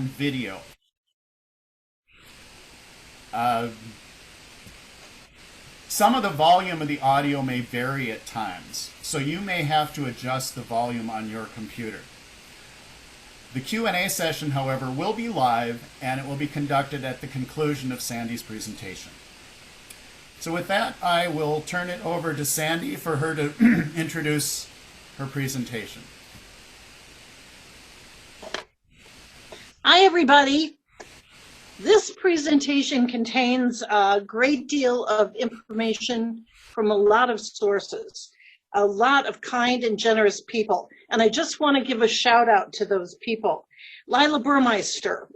video. Some of the volume of the audio may vary at times, so you may have to adjust the volume on your computer. The Q&A session, however, will be live, and it will be conducted at the conclusion of Sandy's presentation. So with that, I will turn it over to Sandy for her to introduce her presentation. Hi, everybody. This presentation contains a great deal of information from a lot of sources, a lot of kind and generous people. And I just want to give a shout out to those people. Lila Burmeister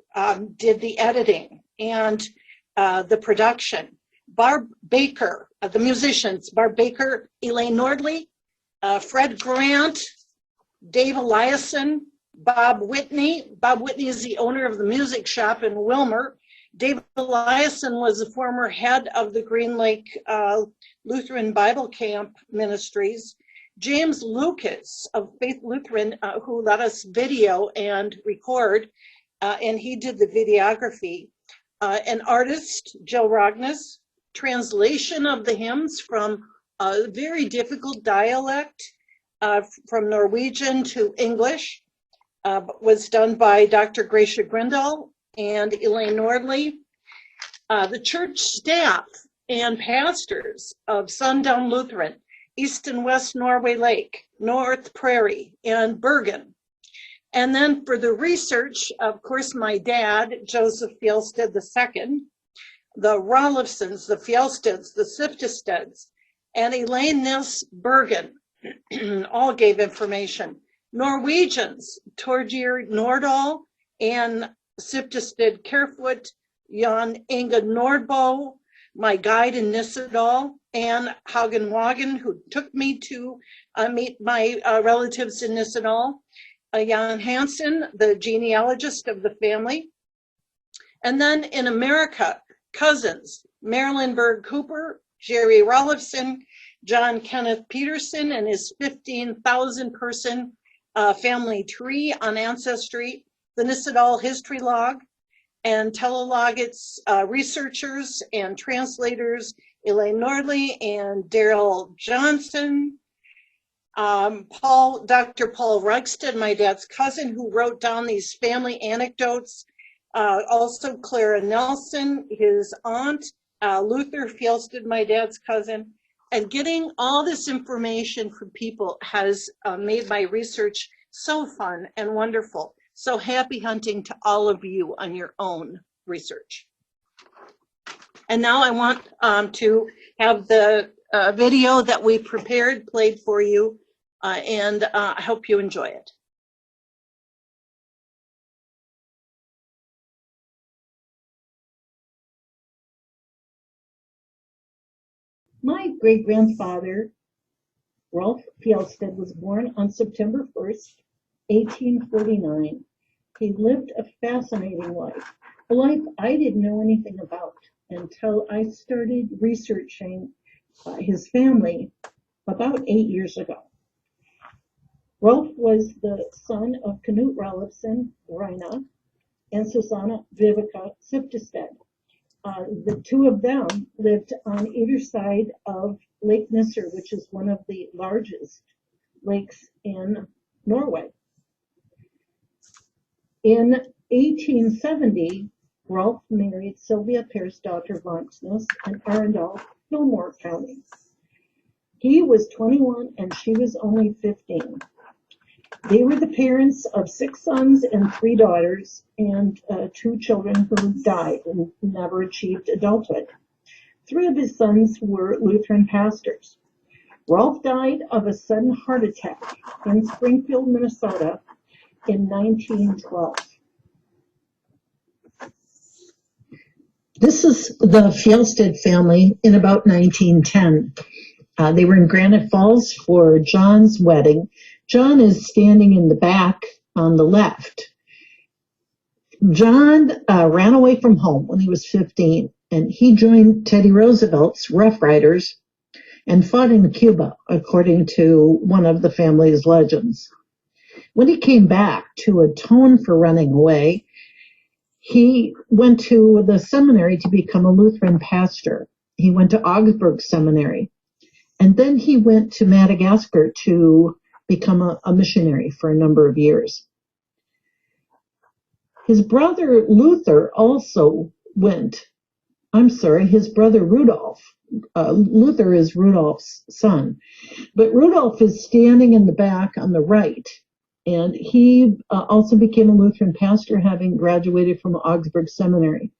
did the editing and the production. Barb Baker, the musicians, Barb Baker, Elaine Nordley, Fred Grant, Dave Eliason, Bob Whitney. Bob Whitney is the owner of the music shop in Wilmer. Dave Eliason was the former head of the Green Lake Lutheran Bible Camp Ministries. James Lucas of Faith Lutheran, who let us video and record, and he did the videography. An artist, Joe Rognus, translation of the hymns from a very difficult dialect, from Norwegian to English. Was done by Dr. Gracia Grindal and Elaine Nordley. The church staff and pastors of Sundown Lutheran, East and West Norway Lake, North Prairie, and Bergen. And then for the research, of course, my dad, Joseph Fjelstad II, the Rolfsons, the Fjelstads, the Siftesteds, and Elaine Ness Bergen all gave information. Norwegians, Torgeir Nordahl and Siftested Kerfoot, Jan Inge Nordbo, my guide in Nissedal, and Hagen Wagen, who took me to meet my relatives in Nissedal, Jan Hansen, the genealogist of the family. And then in America, cousins, Marilyn Berg Cooper, Jerry Rolfson, John Kenneth Peterson and his 15,000 person family tree on Ancestry, the Nissedal History Log, and Telelogit's researchers and translators, Elaine Nordley and Daryl Johnson, Dr. Paul Rugstead, my dad's cousin, who wrote down these family anecdotes, also Clara Nelson, his aunt, Luther Fjelstad, my dad's cousin. And getting all this information from people has made my research so fun and wonderful. So happy hunting to all of you on your own research. And now I want to have the video that we prepared played for you, and I hope you enjoy it. My great-grandfather, Rolf Fjelstad, was born on September 1st, 1849. He lived a fascinating life, a life I didn't know anything about until I started researching his family about 8 years ago. Rolf was the son of Knut Rolfsson, Reina, and Susanna Vivica Siftested. The two of them lived on either side of Lake Nisser, which is one of the largest lakes in Norway. In 1870, Rolf married Sylvia Persdotter Vangsnes in Arendal, Fillmore County. He was 21 and she was only 15. They were the parents of 6 sons and 3 daughters, and 2 children who died and never achieved adulthood. 3 of his sons were Lutheran pastors. Rolf died of a sudden heart attack in Springfield, Minnesota in 1912. This is the Fjelstad family in about 1910. They were in Granite Falls for John's wedding. John is standing in the back on the left. John ran away from home when he was 15, and he joined Teddy Roosevelt's Rough Riders and fought in Cuba, according to one of the family's legends. When he came back to atone for running away, He went to the seminary to become a Lutheran pastor. He went to Augsburg Seminary. And then he went to Madagascar to become a missionary for a number of years. His brother Luther also went. His brother Rudolf. Luther is Rudolf's son. But Rudolf is standing in the back on the right. And he also became a Lutheran pastor, having graduated from Augsburg Seminary.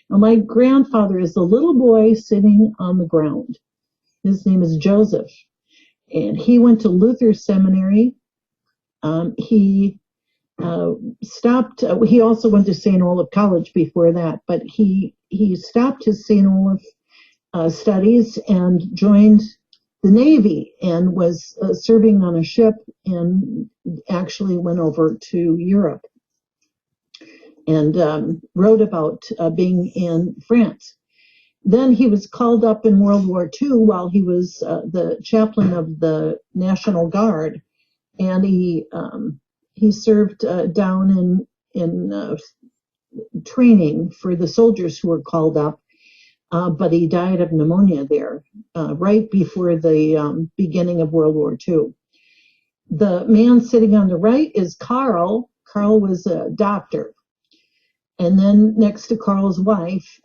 Now, my grandfather is the little boy sitting on the ground. His name is Joseph. And he went to Luther Seminary. He stopped. He also went to St. Olaf College before that, but he stopped his St. Olaf studies and joined the Navy and was serving on a ship and actually went over to Europe and wrote about being in France. Then he was called up in World War II while he was the chaplain of the National Guard, and he served down in training for the soldiers who were called up, but he died of pneumonia there right before the beginning of World War II. The man sitting on the right is Carl. Carl was a doctor. And then next to Carl's wife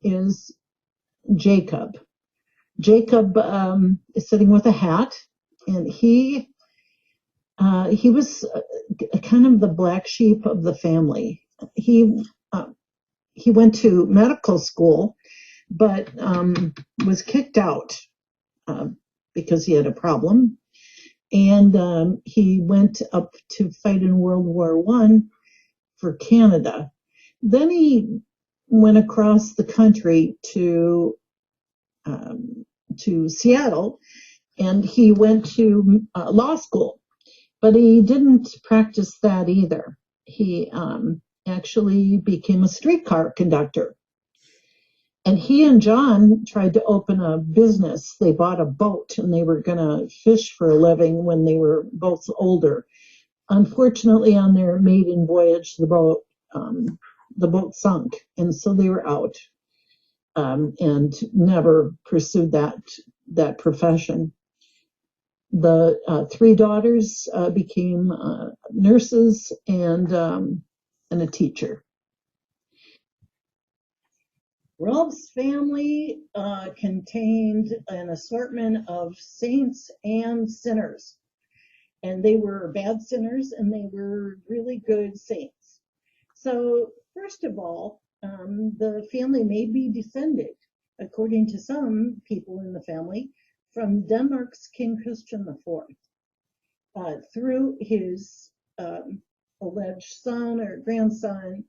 is Jacob. Jacob is sitting with a hat, and he was kind of the black sheep of the family. He went to medical school, but was kicked out because he had a problem, and he went up to fight in World War I for Canada. Then he went across the country to Seattle, and he went to law school, but he didn't practice that either. He actually became a streetcar conductor. And he and John tried to open a business. They bought a boat, and they were going to fish for a living when they were both older. Unfortunately, on their maiden voyage, the boat sunk, and so they were out and never pursued that profession. The three daughters became nurses and a teacher. Rolf's family contained an assortment of saints and sinners, and they were bad sinners and they were really good saints. So first of all, the family may be descended, according to some people in the family, from Denmark's King Christian IV, through his alleged son or grandson,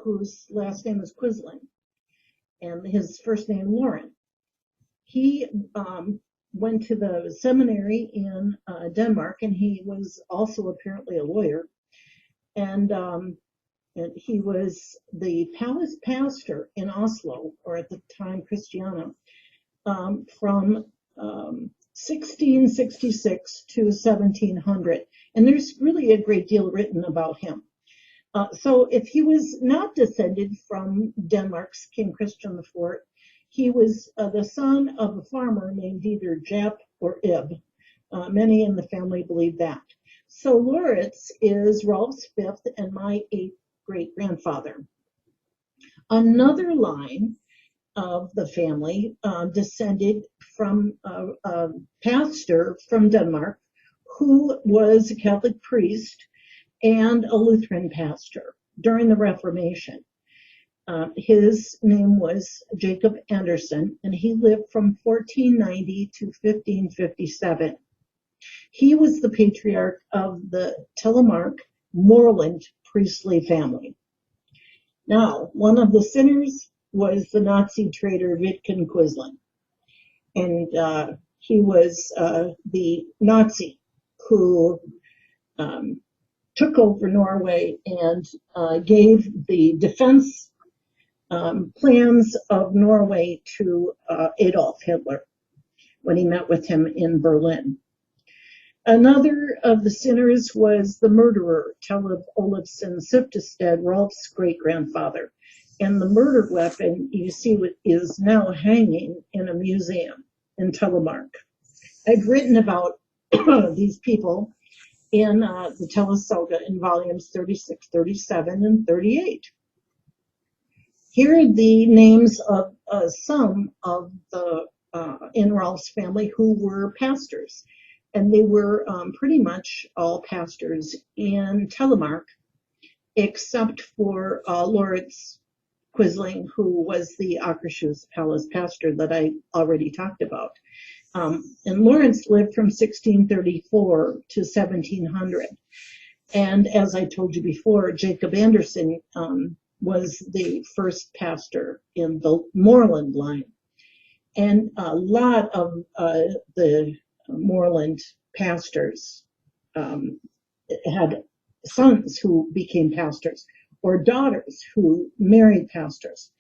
whose last name was Quisling, and his first name Lauren. He went to the seminary in Denmark, and he was also apparently a lawyer, and he was the palace pastor in Oslo, or at the time Christiania, from 1666 to 1700. And there's really a great deal written about him. So if he was not descended from Denmark's King Christian IV, he was the son of a farmer named either Jap or Ib. Many in the family believe that. So Loritz is Rolf's fifth and my eighth great-grandfather. Another line of the family descended from a pastor from Denmark who was a Catholic priest and a Lutheran pastor during the Reformation. His name was Jacob Anderson, and he lived from 1490 to 1557. He was the patriarch of the Telemark Moreland priestly family. Now, one of the sinners was the Nazi traitor Vidkun Quisling, and he was the Nazi who took over Norway and gave the defense plans of Norway to Adolf Hitler when he met with him in Berlin. Another of the sinners was the murderer, Teleb Olafsson Siftested, Rolf's great-grandfather. And the murder weapon, you see, is now hanging in a museum in Telemark. I've written about these people in the Telesaga in volumes 36, 37, and 38. Here are the names of some of the in Rolf's family who were pastors. And they were pretty much all pastors in Telemark, except for Lawrence Quisling, who was the Akershus Palace pastor that I already talked about. And Lawrence lived from 1634 to 1700. And as I told you before, Jacob Anderson was the first pastor in the Moreland line. And a lot of the Moreland pastors had sons who became pastors or daughters who married pastors.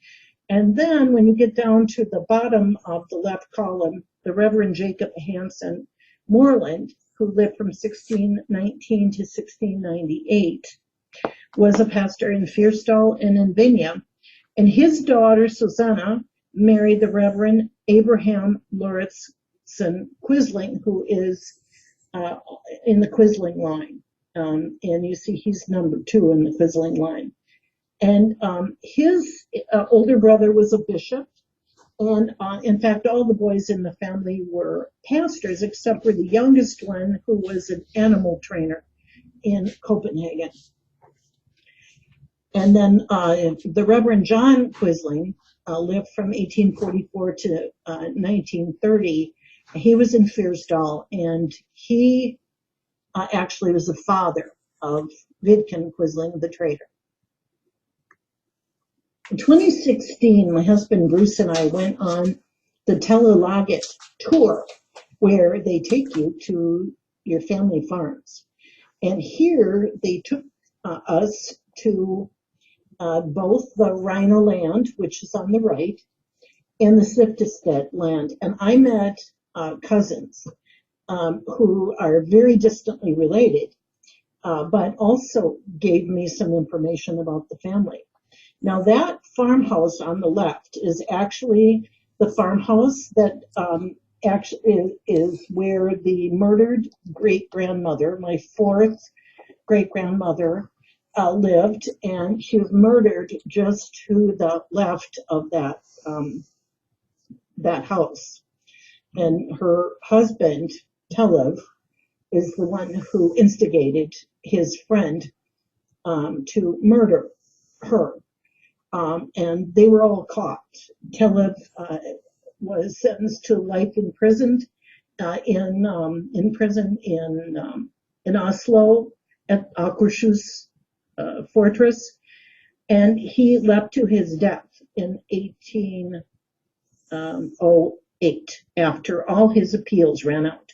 And then when you get down to the bottom of the left column, the Reverend Jacob Hansen Moreland, who lived from 1619 to 1698, was a pastor in Fjelstad and in Vinja. And his daughter, Susanna, married the Reverend Abraham Lauritsen Quisling, who is in the Quisling line. And you see he's number 2 in the Quisling line. And his older brother was a bishop. And in fact, all the boys in the family were pastors, except for the youngest one, who was an animal trainer in Copenhagen. And then the Reverend John Quisling lived from 1844 to 1930. He was in Fjelstad, and he actually was the father of Vidkun Quisling, the trader. In 2016, my husband Bruce and I went on the Telelaget tour, where they take you to your family farms. And here they took us to both the Rhino land, which is on the right, and the Siftested land. And I met cousins who are very distantly related, but also gave me some information about the family. Now that farmhouse on the left is actually the farmhouse that actually is where the murdered great-grandmother, my 4th great-grandmother, lived, and she was murdered just to the left of that that house. And her husband, Telev, is the one who instigated his friend to murder her. And they were all caught. Telev was sentenced to life imprisoned in prison in Oslo at Akershus fortress, and he leapt to his death in 1808 after all his appeals ran out.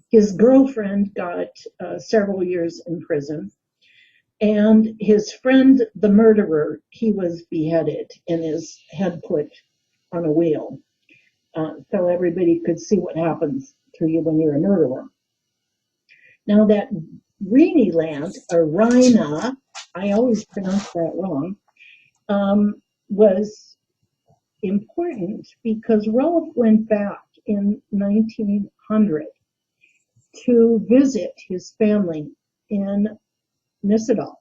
His girlfriend got several years in prison, and his friend, the murderer, he was beheaded and his head put on a wheel, so everybody could see what happens to you when you're a murderer. Now that Rini land, or Rhina, I always pronounce that wrong, was important because Rolf went back in 1900 to visit his family in Nissedal.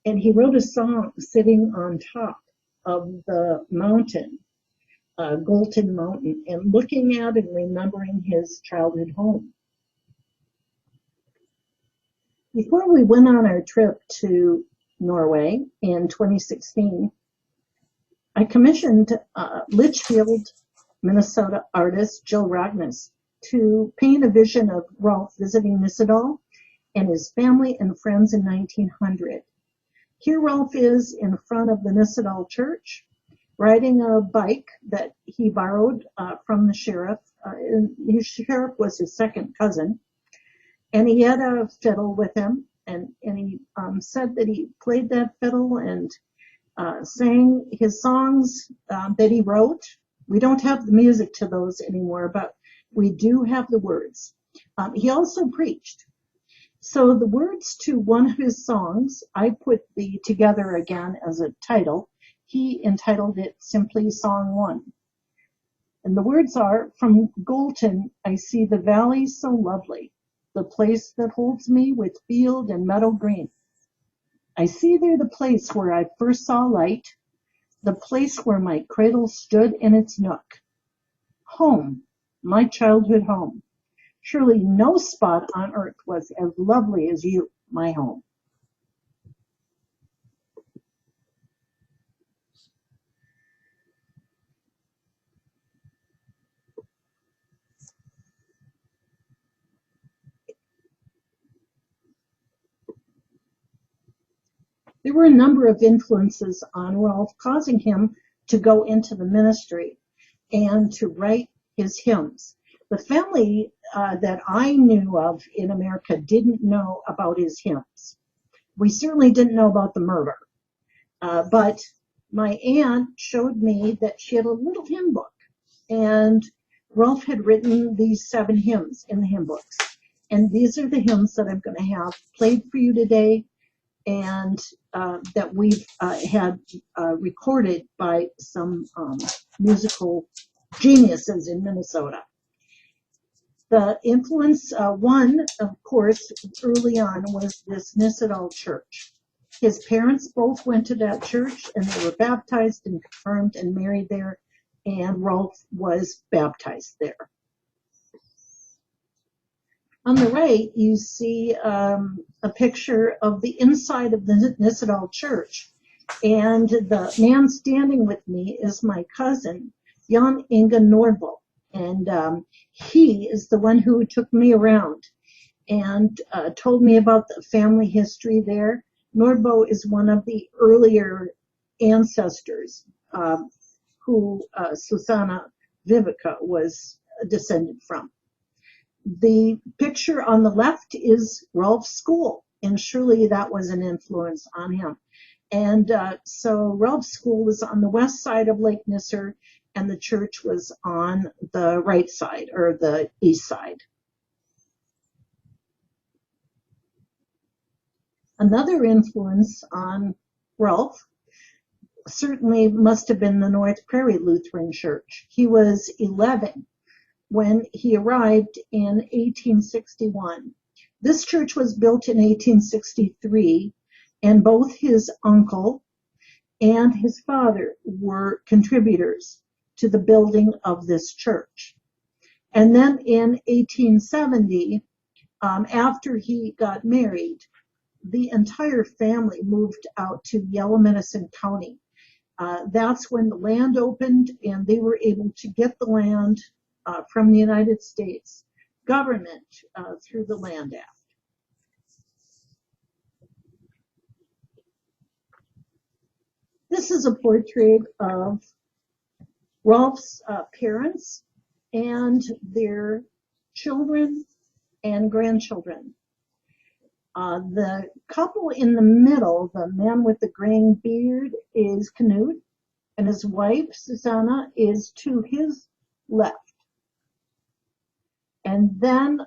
And he wrote a song sitting on top of the mountain, Golden Mountain, and looking at and remembering his childhood home. Before we went on our trip to Norway in 2016, I commissioned Litchfield, Minnesota artist Jill Ragnes to paint a vision of Rolf visiting Nissedal and his family and friends in 1900. Here Rolf is in front of the Nissedal church, riding a bike that he borrowed from the sheriff. His sheriff was his second cousin. And he had a fiddle with him, and he said that he played that fiddle and sang his songs that he wrote. We don't have the music to those anymore, but we do have the words. He also preached. So the words to one of his songs, I put the together again as a title. He entitled it simply Song 1. And the words are, from Golden, I see the valley so lovely, the place that holds me with field and meadow green. I see there the place where I first saw light, the place where my cradle stood in its nook. Home, my childhood home. Surely no spot on earth was as lovely as you, my home. There were a number of influences on Rolf, causing him to go into the ministry and to write his hymns. The family that I knew of in America didn't know about his hymns. We certainly didn't know about the murder. But my aunt showed me that she had a little hymn book, and Rolf had written these 7 hymns in the hymn books. And these are the hymns that I'm going to have played for you today, and that we've had recorded by some musical geniuses in Minnesota. The influence, one, of course, early on was this Nisidal church. His parents both went to that church, and they were baptized and confirmed and married there, and Rolf was baptized there. On the right, you see a picture of the inside of the Nisidal church, and the man standing with me is my cousin, Jan Inge Nordbo, and he is the one who took me around and told me about the family history there. Nordbo is one of the earlier ancestors who Susanna Vivica was descended from. The picture on the left is Rolf's school, and surely that was an influence on him. And so Rolf's school was on the west side of Lake Nisser, and the church was on the right side, or the east side. Another influence on Rolf certainly must have been the North Prairie Lutheran Church. He was 11 when he arrived in 1861. This church was built in 1863, and both his uncle and his father were contributors to the building of this church. And then in 1870, after he got married, the entire family moved out to Yellow Medicine County. That's when the land opened, and they were able to get the land from the United States government through the Land Act. This is a portrait of Rolf's parents and their children and grandchildren. The couple in the middle, the man with the graying beard, is Knut, and his wife, Susanna, is to his left. And then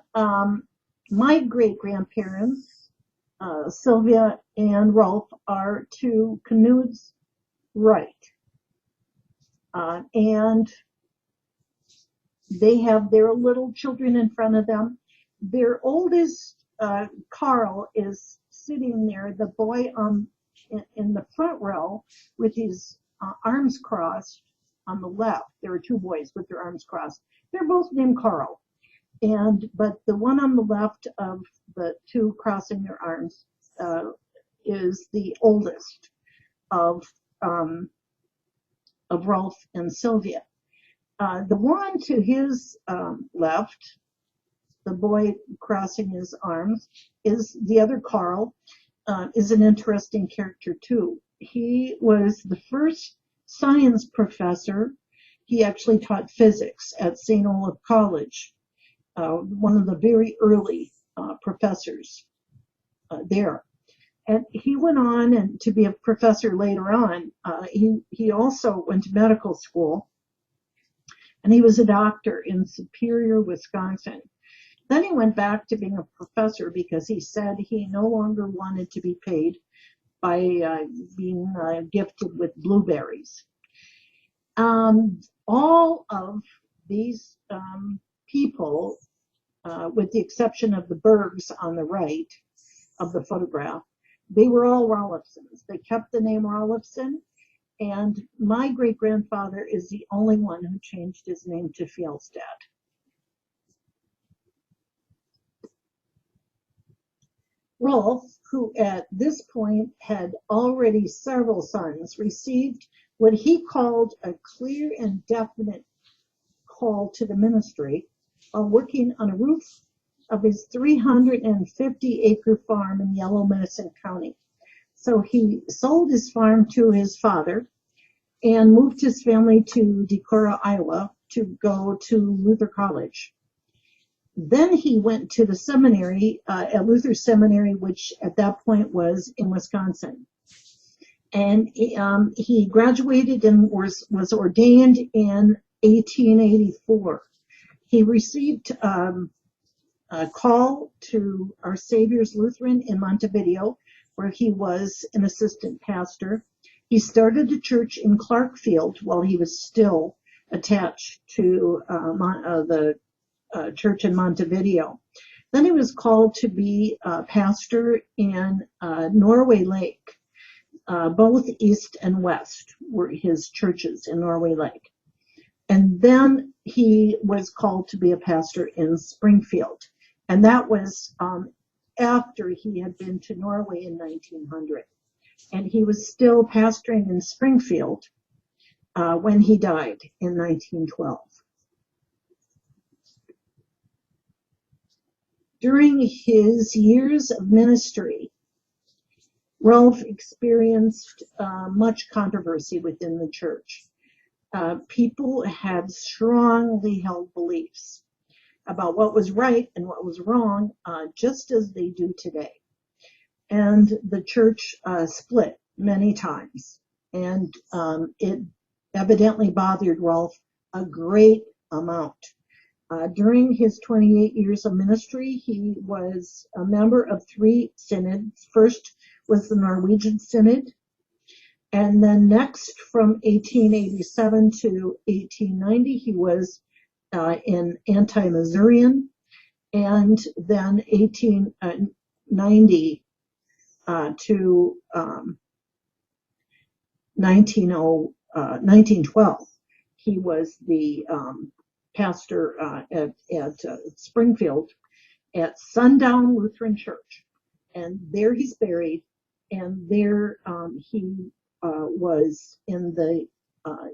my great-grandparents, Sylvia and Rolf, are to Knut's right. And they have their little children in front of them. Their oldest, Carl, is sitting there, the boy in the front row with his arms crossed on the left. There are 2 boys with their arms crossed. They're both named Carl. But the one on the left of the 2 crossing their arms is the oldest of Rolf and Sylvia. The one to his left, the boy crossing his arms, is the other Carl, is an interesting character too. He was the first science professor. He actually taught physics at St. Olaf College, one of the very early professors there. And he went on to be a professor later on. He also went to medical school, and he was a doctor in Superior, Wisconsin. Then he went back to being a professor because he said he no longer wanted to be paid by being gifted with blueberries. All of these people, with the exception of the Bergs on the right of the photograph, they were all Rolfsons. They kept the name Rolfson, and my great-grandfather is the only one who changed his name to Fjelstad. Rolf, who at this point had already several sons, received what he called a clear and definite call to the ministry while working on a roof of his 350-acre farm in Yellow Medicine County. So he sold his farm to his father and moved his family to Decorah, Iowa, to go to Luther College. Then he went to the seminary, at Luther Seminary, which at that point was in Wisconsin. And he graduated and was ordained in 1884. He received a call to Our Savior's Lutheran in Montevideo, where he was an assistant pastor. He started a church in Clarkfield while he was still attached to the church in Montevideo. Then he was called to be a pastor in Norway Lake. Both east and west were his churches in Norway Lake. And then he was called to be a pastor in Springfield. And that was after he had been to Norway in 1900. And he was still pastoring in Springfield when he died in 1912. During his years of ministry, Rolf experienced much controversy within the church. People had strongly held beliefs about what was right and what was wrong, just as they do today. And the church split many times, and it evidently bothered Rolf a great amount. During his 28 years of ministry, he was a member of 3 synods. First was the Norwegian Synod, and then next from 1887 to 1890 he was in Anti-Missourian, and then 1890 to 1912 he was the pastor at Springfield at Sundown Lutheran Church, and there he's buried, and there he was in the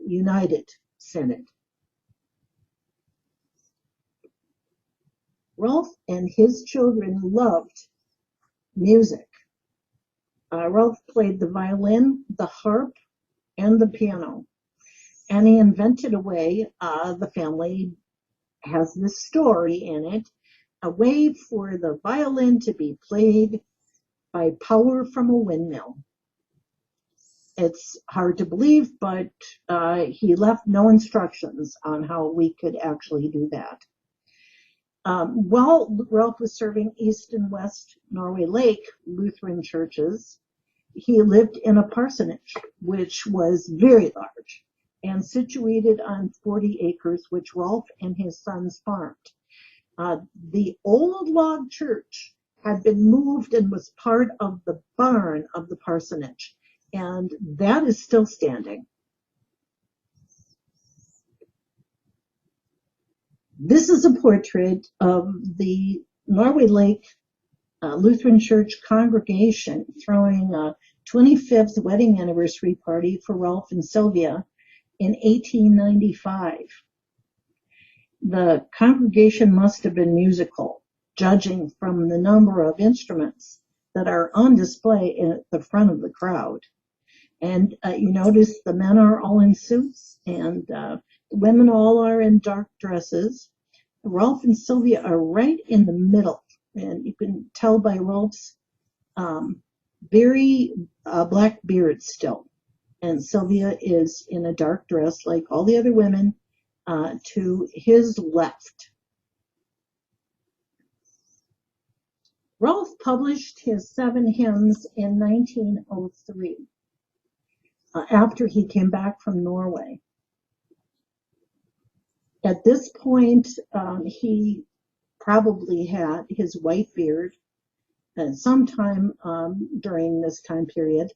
United Synod. Rolf and his children loved music. Rolf played the violin, the harp, and the piano. And he invented a way, the family has this story in it, a way for the violin to be played by power from a windmill. It's hard to believe, but he left no instructions on how we could actually do that. While Rolf was serving East and West Norway Lake Lutheran churches, he lived in a parsonage, which was very large and situated on 40 acres, which Rolf and his sons farmed. The old log church had been moved and was part of the barn of the parsonage, and that is still standing. This is a portrait of the Norway Lake Lutheran Church congregation throwing a 25th wedding anniversary party for Rolf and Sylvia in 1895. The congregation must have been musical, judging from the number of instruments that are on display at the front of the crowd. And you notice the men are all in suits, and the women all are in dark dresses. Rolf and Sylvia are right in the middle, and you can tell by Rolf's very black beard still. And Sylvia is in a dark dress like all the other women to his left. Rolf published his 7 hymns in 1903, after he came back from Norway. At this point, he probably had his white beard sometime during this time period.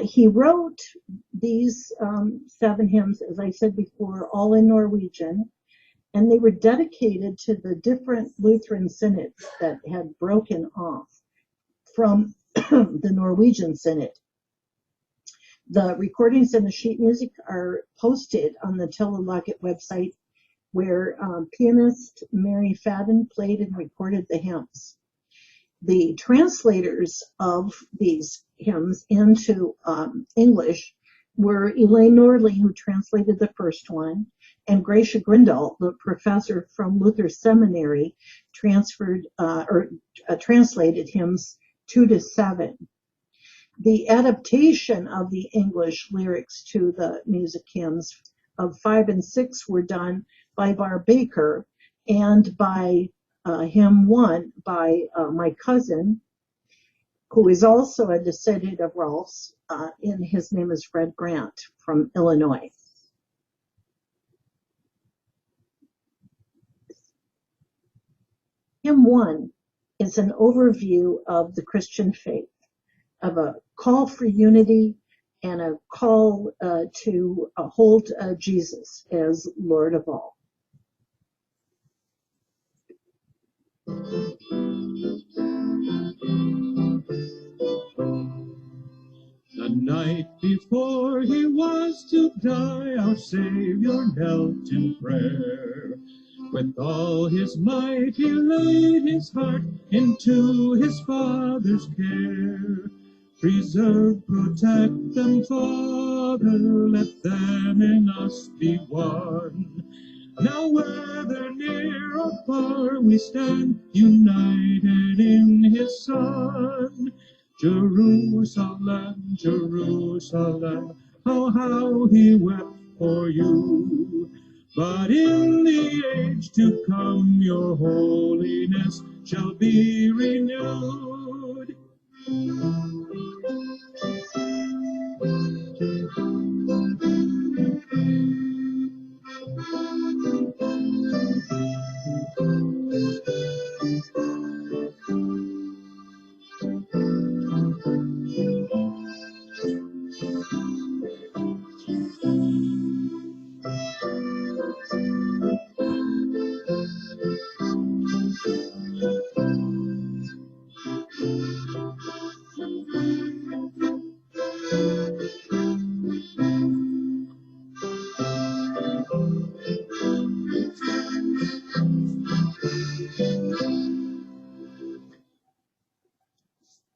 He wrote these 7 hymns, as I said before, all in Norwegian, and they were dedicated to the different Lutheran synods that had broken off from the Norwegian synod. The recordings and the sheet music are posted on the Telelaget website, where pianist Mary Fadden played and recorded the hymns. The translators of these hymns into English were Elaine Nordley, who translated the first one, and Gracia Grindal, the professor from Luther Seminary, translated hymns 2 to 7. The adaptation of the English lyrics to the music hymns of 5 and 6 were done by Bar Baker, and by hymn 1 by my cousin, who is also a descendant of Rolf's, and his name is Fred Grant from Illinois. Hymn 1 is an overview of the Christian faith, of a call for unity and a call to hold Jesus as Lord of all. The night before he was to die, our Savior knelt in prayer. With all his might he laid his heart into his Father's care. Preserve, protect them, Father, let them in us be one. Now whether near or far we stand, united in his Son. Jerusalem, Jerusalem, how he wept for you. But in the age to come your holiness shall be renewed.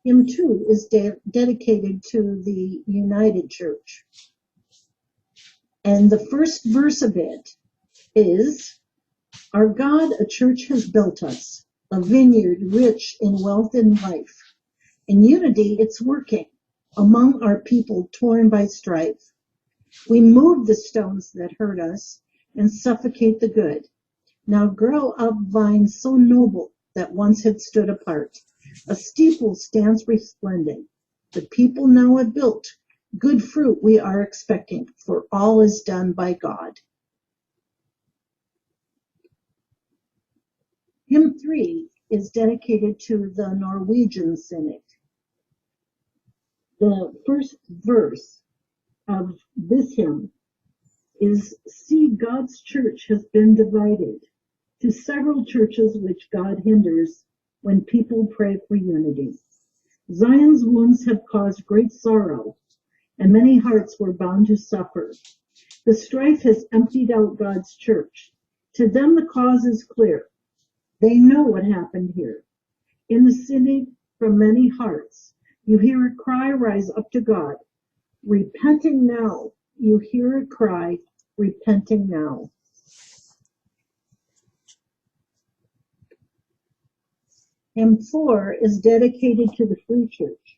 Hymn 2 is dedicated to the United Church. And the first verse of it is, our God a church has built us, a vineyard rich in wealth and life. In unity it's working, among our people torn by strife. We move the stones that hurt us and suffocate the good. Now grow up vines so noble that once had stood apart. A steeple stands resplendent. The people now have built. Good fruit we are expecting, for all is done by God. Hymn 3 is dedicated to the Norwegian Synod. The first verse of this hymn is, see, God's church has been divided to several churches which God hinders when people pray for unity. Zion's wounds have caused great sorrow, and many hearts were bound to suffer. The strife has emptied out God's church. To them the cause is clear. They know what happened here. In the synod, from many hearts, you hear a cry rise up to God. Repenting now, you hear a cry, repenting now. Hymn 4 is dedicated to the Free Church.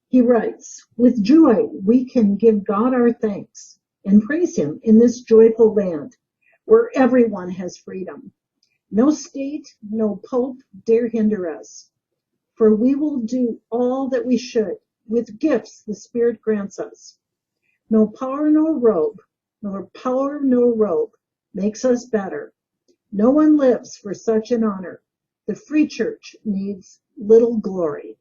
He writes, with joy we can give God our thanks and praise him in this joyful land where everyone has freedom. No state, no pope dare hinder us, for we will do all that we should with gifts the Spirit grants us. No power nor robe, makes us better. No one lives for such an honor. The free church needs little glory.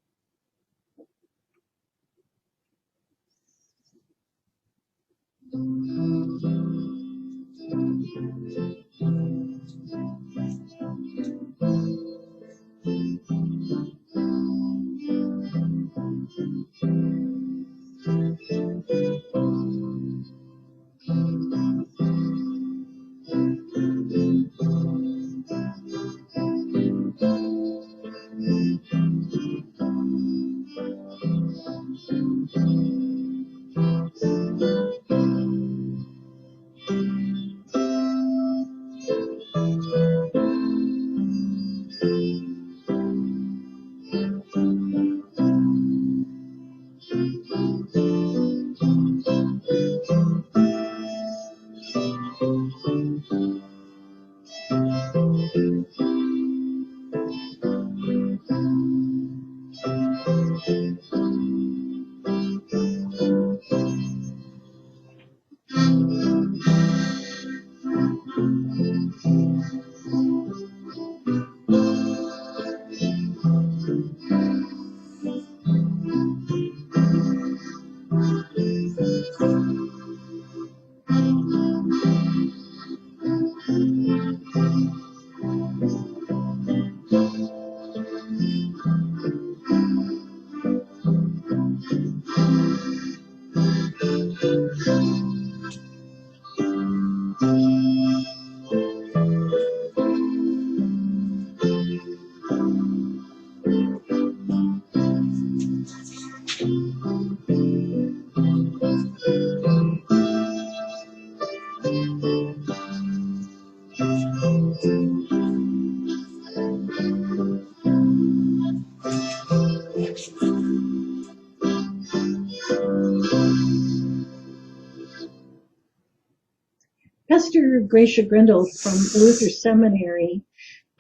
Pastor Gracia Grindle from Luther Seminary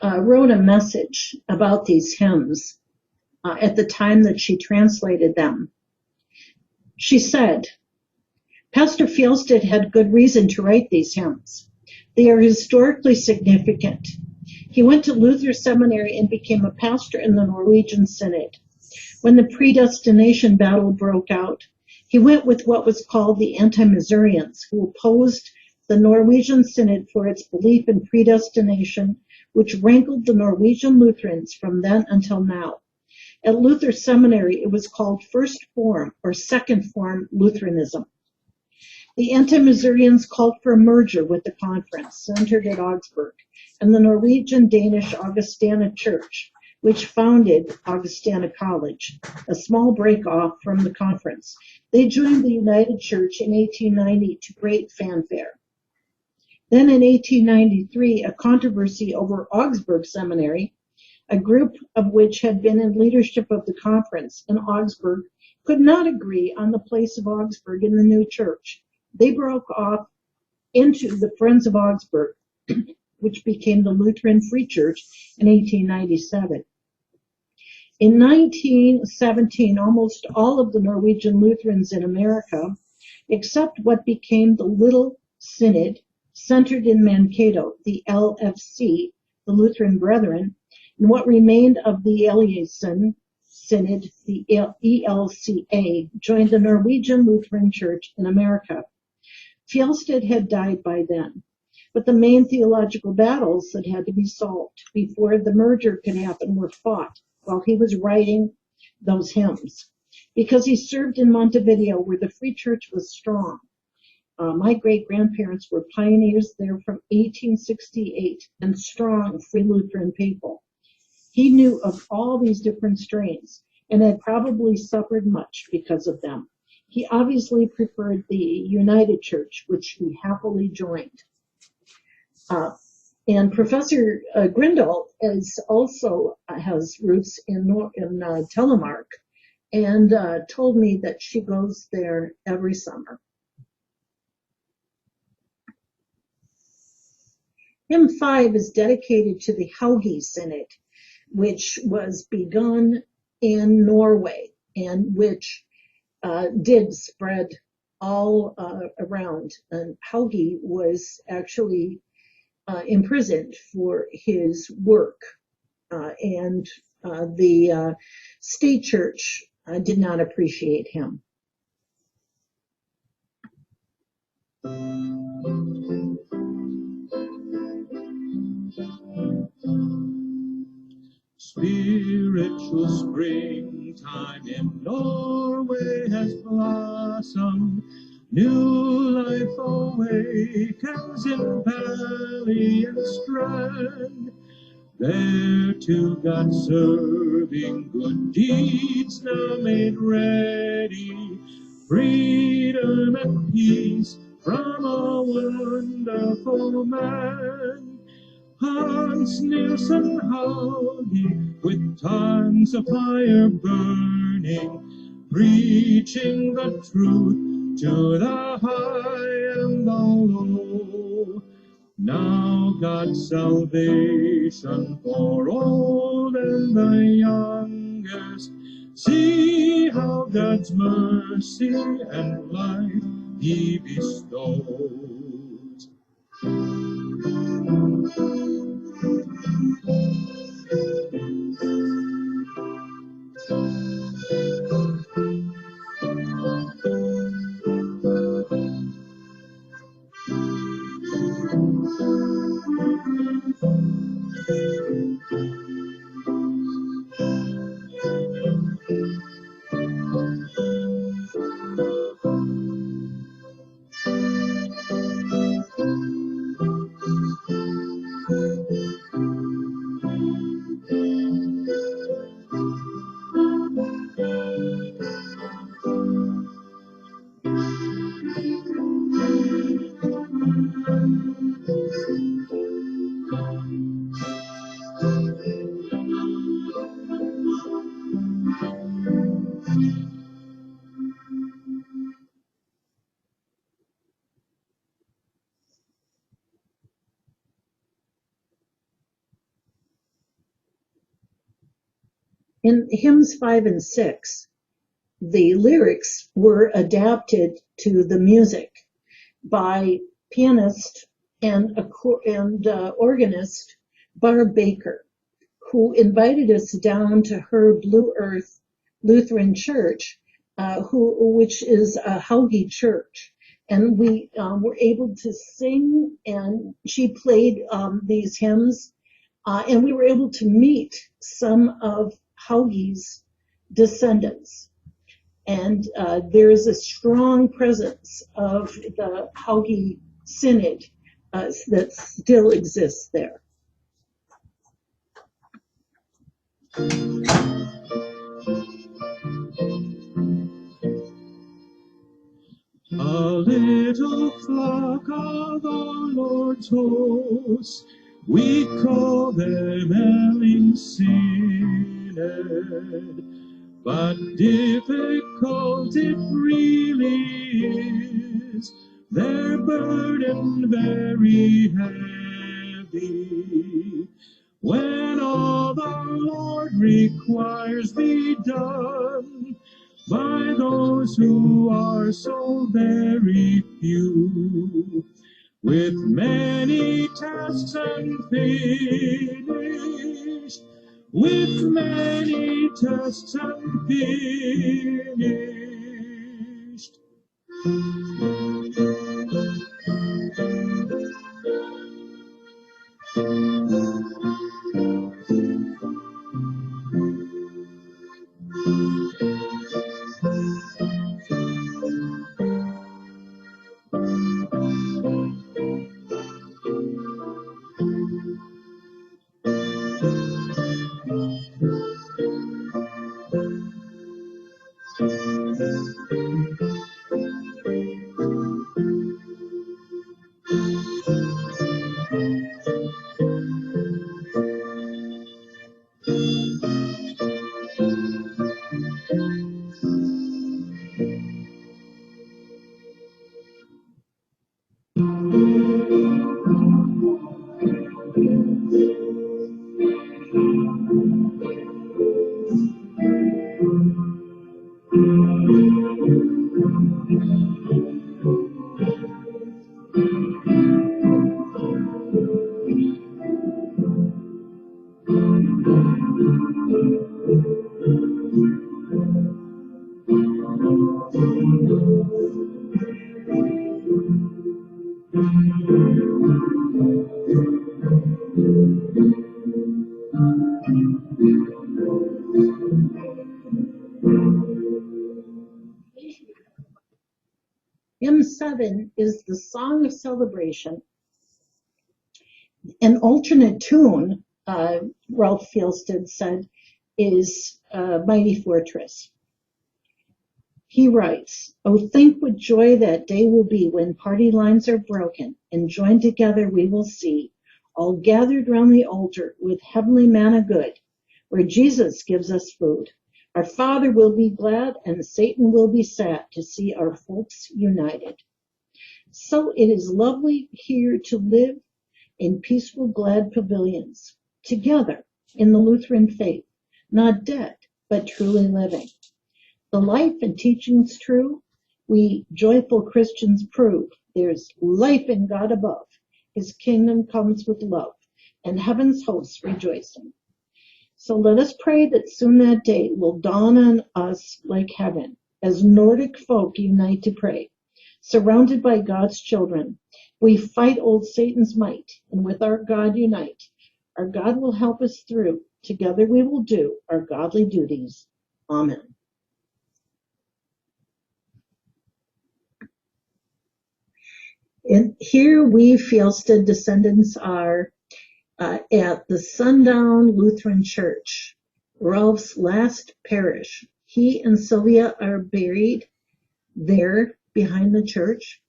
wrote a message about these hymns at the time that she translated them. She said, Pastor Fjelstad had good reason to write these hymns. They are historically significant. He went to Luther Seminary and became a pastor in the Norwegian Synod. When the predestination battle broke out, he went with what was called the anti-Missourians, who opposed the Norwegian Synod for its belief in predestination, which rankled the Norwegian Lutherans from then until now. At Luther Seminary, it was called First Form or Second Form Lutheranism. The anti-Missourians called for a merger with the conference centered at Augsburg and the Norwegian-Danish Augustana Church, which founded Augustana College, a small break-off from the conference. They joined the United Church in 1890 to great fanfare. Then in 1893, a controversy over Augsburg Seminary, a group of which had been in leadership of the conference in Augsburg, could not agree on the place of Augsburg in the new church. They broke off into the Friends of Augsburg, which became the Lutheran Free Church in 1897. In 1917, almost all of the Norwegian Lutherans in America, except what became the Little Synod, centered in Mankato, the LFC, the Lutheran Brethren, and what remained of the Eliason Synod, the ELCA, joined the Norwegian Lutheran Church in America. Fjelstad had died by then, but the main theological battles that had to be solved before the merger could happen were fought while he was writing those hymns. Because he served in Montevideo, where the Free Church was strong. My great-grandparents were pioneers there from 1868 and strong Free Lutheran people. He knew of all these different strains and had probably suffered much because of them. He obviously preferred the United Church, which he happily joined. And Professor Grindle is also has roots in Telemark, and told me that she goes there every summer. Hymn 5 is dedicated to the Haugi Synod, which was begun in Norway and which did spread all around. And Haugi was actually imprisoned for his work, and the state church did not appreciate him. Spiritual springtime in Norway has blossomed. New life awakens in valley and strand. There to God serving good deeds now made ready. Freedom and peace from a wonderful man. Hans Nilsson Haugi, with tongues of fire burning, preaching the truth to the high and the low. Now God's salvation for old and the youngest. See how God's mercy and life He bestows. In hymns 5 and 6, the lyrics were adapted to the music by pianist and organist Barb Baker, who invited us down to her Blue Earth Lutheran Church, which is a Haugi church. And we were able to sing, and she played these hymns, and we were able to meet some of Haugi's descendants. And there is a strong presence of the Haugi Synod that still exists there. A little flock of the Lord's hosts, we call them Elling Synod. But difficult it really is, their burden very heavy. When all the Lord requires be done by those who are so very few, with many tasks unfinished, with many tasks unfinished. Hymn 7 is the Song of Celebration. An alternate tune, Rolf Fjelstad said, is Mighty Fortress. He writes, "Oh, think what joy that day will be when party lines are broken and joined together we will see, all gathered round the altar with heavenly manna good, where Jesus gives us food. Our Father will be glad and Satan will be sad to see our folks united. So it is lovely here to live in peaceful, glad pavilions, together in the Lutheran faith, not dead, but truly living. The life and teachings true, we joyful Christians prove. There's life in God above. His kingdom comes with love, and heaven's hosts rejoicing. So let us pray that soon that day will dawn on us like heaven, as Nordic folk unite to pray. Surrounded by God's children, we fight old Satan's might, and with our God unite. Our God will help us through. Together we will do our godly duties. Amen." And here we Fjelstad descendants are at the Sundown Lutheran Church, Rolf's last parish. He and Sylvia are buried there behind the church.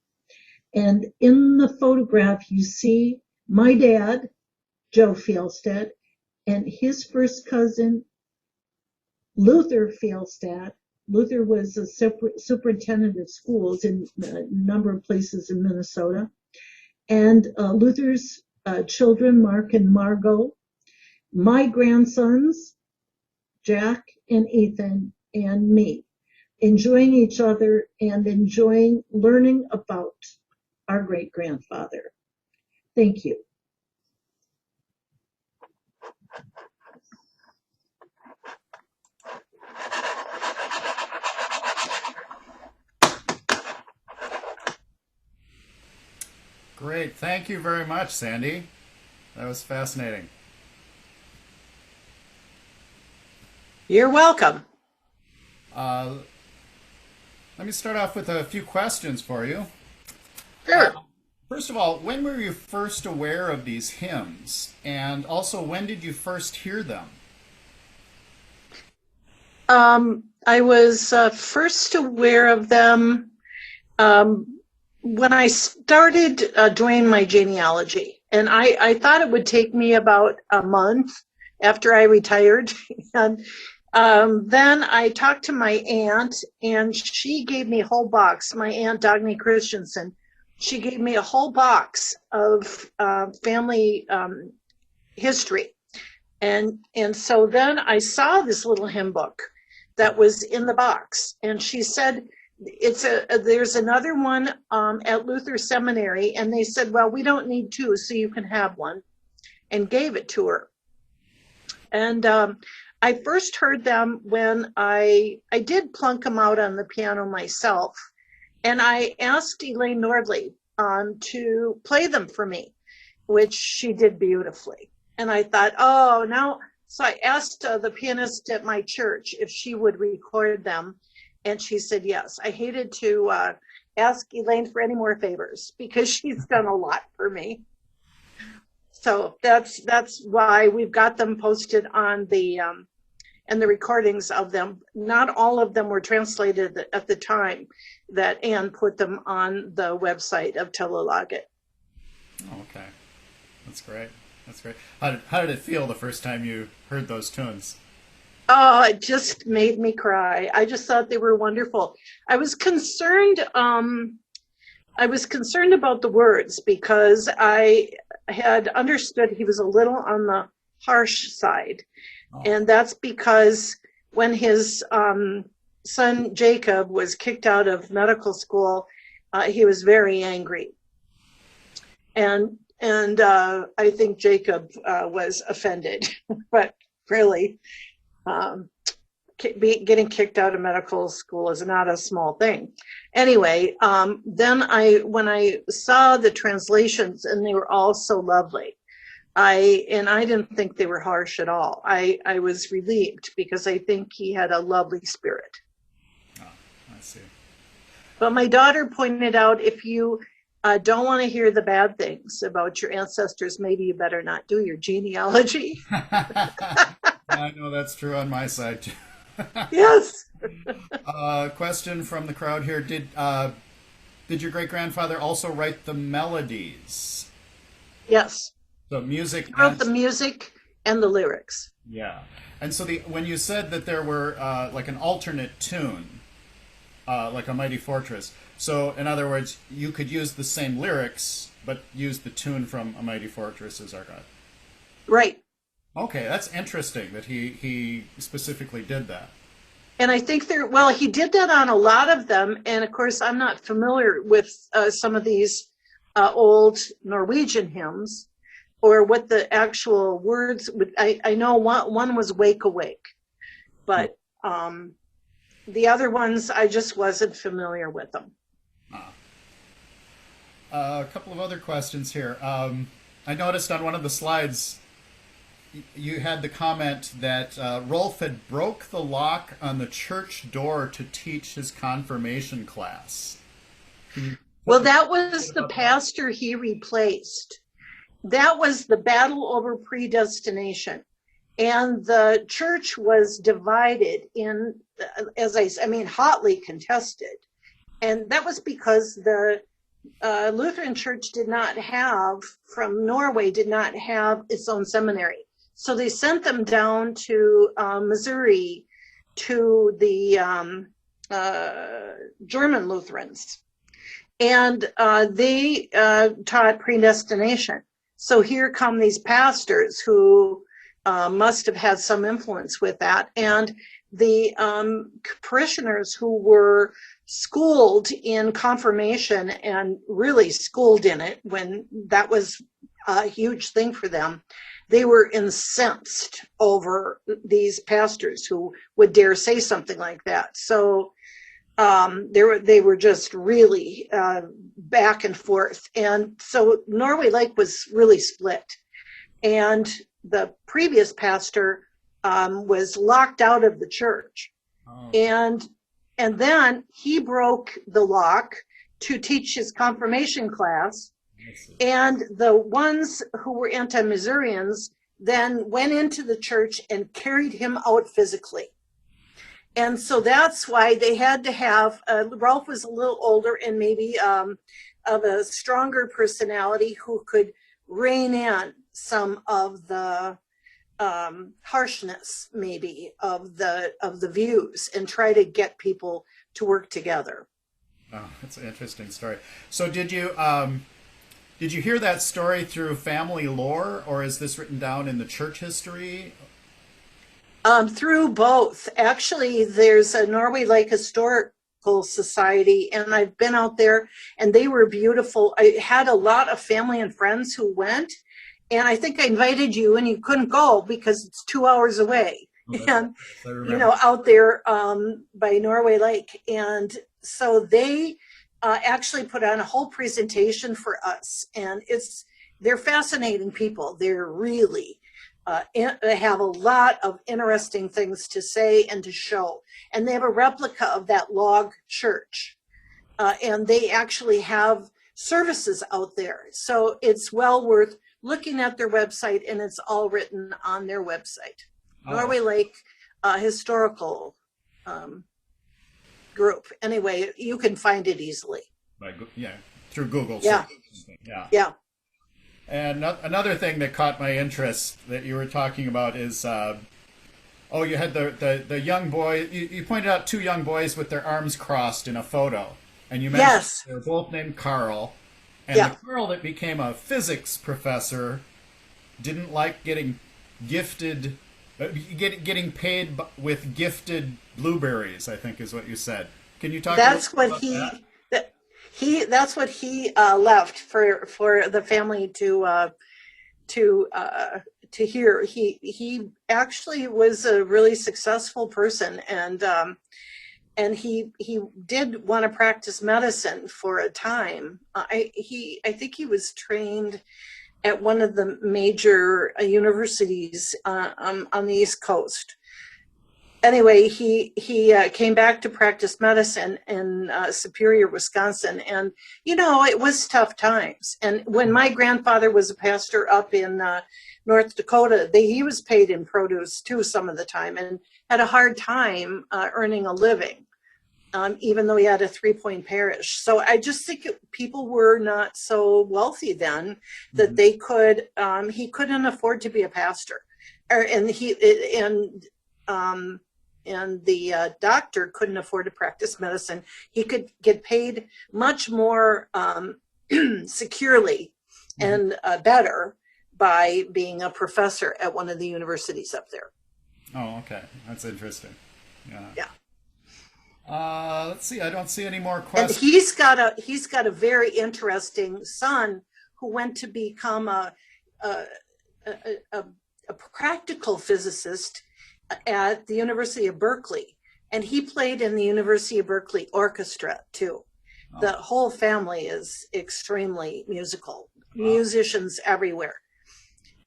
And in the photograph, you see my dad, Joe Fjelstad, and his first cousin, Luther Fjelstad. Luther was a superintendent of schools in a number of places in Minnesota. And Luther's children, Mark and Margot, my grandsons, Jack and Ethan, and me, enjoying each other and enjoying learning about our great-grandfather. Thank you. Great. Thank you very much, Sandy. That was fascinating. You're welcome. Let me start off with a few questions for you. Sure. First of all, when were you first aware of these hymns? And also, when did you first hear them? I was first aware of them when I started doing my genealogy. And I thought it would take me about a month after I retired. And then I talked to my aunt, and she gave me a whole box, my Aunt Dagny Christensen. She gave me a whole box of family history. And so then I saw this little hymn book that was in the box. And she said, there's another one at Luther Seminary. And they said, well, we don't need two, so you can have one, and gave it to her. And I first heard them when I did plunk them out on the piano myself. And I asked Elaine Nordley to play them for me, which she did beautifully. And I thought, oh, now, so I asked the pianist at my church if she would record them. And she said yes. I hated to ask Elaine for any more favors because she's done a lot for me. So that's why we've got them posted on the, and the recordings of them. Not all of them were translated at the time that Anne put them on the website of Telelaget. Oh, okay. That's great. That's great. How did it feel the first time you heard those tunes? Oh, it just made me cry. I just thought they were wonderful. I was concerned about the words because I had understood he was a little on the harsh side. Oh. And that's because when his son Jacob was kicked out of medical school, he was very angry. And I think Jacob was offended, but really, getting kicked out of medical school is not a small thing. Anyway, then when I saw the translations, and they were all so lovely, I didn't think they were harsh at all. I was relieved because I think he had a lovely spirit. Oh, I see. But my daughter pointed out, if you don't want to hear the bad things about your ancestors, maybe you better not do your genealogy. I know that's true on my side too. Yes. Question from the crowd here: Did your great grandfather also write the melodies? Yes. So music. He wrote the music and the lyrics. Yeah, and so when you said that there were like an alternate tune, like A Mighty Fortress. So in other words, you could use the same lyrics, but use the tune from A Mighty Fortress as Our God. Right. Okay, that's interesting that he specifically did that. And I think he did that on a lot of them. And of course, I'm not familiar with some of these old Norwegian hymns or what the actual words would. I know one was Wake Awake, but the other ones, I just wasn't familiar with them. A couple of other questions here. I noticed on one of the slides, you had the comment that Rolf had broke the lock on the church door to teach his confirmation class. Well, that was the pastor he replaced. That was the battle over predestination. And the church was divided in, hotly contested. And that was because the Lutheran Church from Norway did not have its own seminary. So they sent them down to Missouri to the German Lutherans. And they taught predestination. So here come these pastors who must have had some influence with that. And the parishioners who were schooled in confirmation and really schooled in it when that was a huge thing for them, they were incensed over these pastors who would dare say something like that. So they were just really back and forth. And so Norway Lake was really split. And the previous pastor was locked out of the church. Oh. And then he broke the lock to teach his confirmation class. And the ones who were anti-Missourians then went into the church and carried him out physically. And so that's why they had to have, Rolf was a little older and maybe of a stronger personality who could rein in some of the harshness maybe of the views and try to get people to work together. Oh, that's an interesting story. So did you hear that story through family lore, or is this written down in the church history? Through both. Actually, there's a Norway Lake Historical Society, and I've been out there, and they were beautiful. I had a lot of family and friends who went, and I think I invited you, and you couldn't go because it's 2 hours away, and out there by Norway Lake. And so they actually put on a whole presentation for us, and they're fascinating people. They're really they have a lot of interesting things to say and to show. And they have a replica of that log church. And they actually have services out there. So it's well worth looking at their website, and it's all written on their website. Oh. Norway Lake Historical Group. Anyway, you can find it easily. Through Google. Yeah. Yeah. And another thing that caught my interest that you were talking about is, you had the young boy. You pointed out two young boys with their arms crossed in a photo, and you mentioned they were both named Carl. And the Carl that became a physics professor didn't like getting gifted, getting paid with gifted blueberries, I think is what you said. Can you talk? That's about what that? That's what he left for the family to to hear. He actually was a really successful person, and he did want to practice medicine for a time. I think he was trained at one of the major universities on the East Coast. Anyway, he came back to practice medicine in Superior, Wisconsin, and it was tough times. And when my grandfather was a pastor up in North Dakota, he was paid in produce too some of the time, and had a hard time earning a living. Even though he had a 3-point parish. So I just think people were not so wealthy then that they could, he couldn't afford to be a pastor. And the doctor couldn't afford to practice medicine. He could get paid much more securely and better by being a professor at one of the universities up there. Oh, okay. That's interesting. Yeah. Yeah. Let's see. I don't see any more And questions. he's got a very interesting son who went to become a practical physicist at the University of Berkeley, and he played in the University of Berkeley orchestra too. Oh. The whole family is extremely musical, musicians everywhere.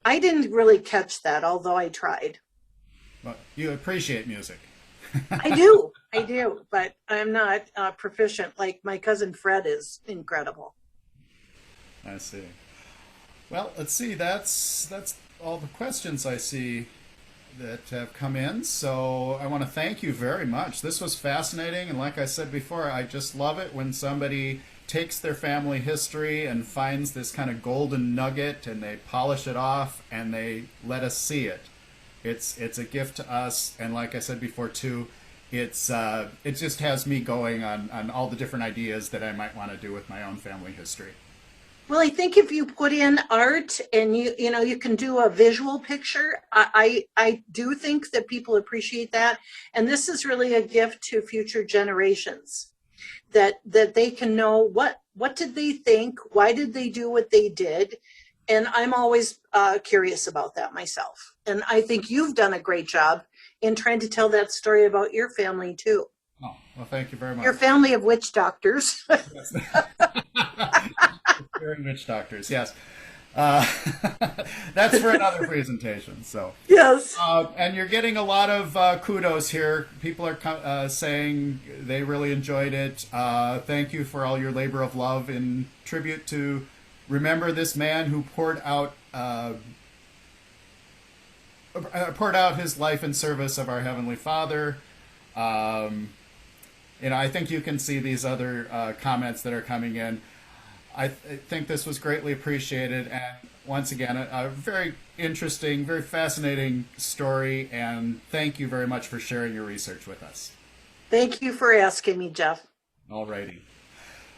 I didn't really catch that, although I tried. Well, you appreciate music. I do, but I'm not proficient. Like my cousin Fred is incredible. I see. Well, let's see. That's all the questions I see that have come in. So I want to thank you very much. This was fascinating, and like I said before, I just love it when somebody takes their family history and finds this kind of golden nugget, and they polish it off and they let us see it. It's a gift to us, and like I said before too, it just has me going on all the different ideas that I might want to do with my own family history. Well, I think if you put in art and you can do a visual picture, I do think that people appreciate that, and this is really a gift to future generations, that they can know what did they think, why did they do what they did. And I'm always curious about that myself. And I think you've done a great job in trying to tell that story about your family, too. Oh, well, thank you very much. Your family of witch doctors. Yes. Very witch doctors, yes. That's for another presentation. So Yes. And you're getting a lot of kudos here. People are saying they really enjoyed it. Thank you for all your labor of love in tribute to remember this man who poured out his life in service of our Heavenly Father. I think you can see these other comments that are coming in. I think this was greatly appreciated, and once again, a very interesting, very fascinating story, and thank you very much for sharing your research with us. Thank you for asking me, Jeff. Alrighty.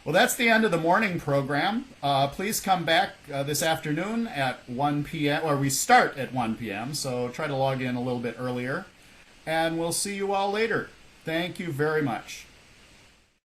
Well, that's the end of the morning program. Please come back this afternoon at 1 p.m., or we start at 1 p.m., so try to log in a little bit earlier, and we'll see you all later. Thank you very much.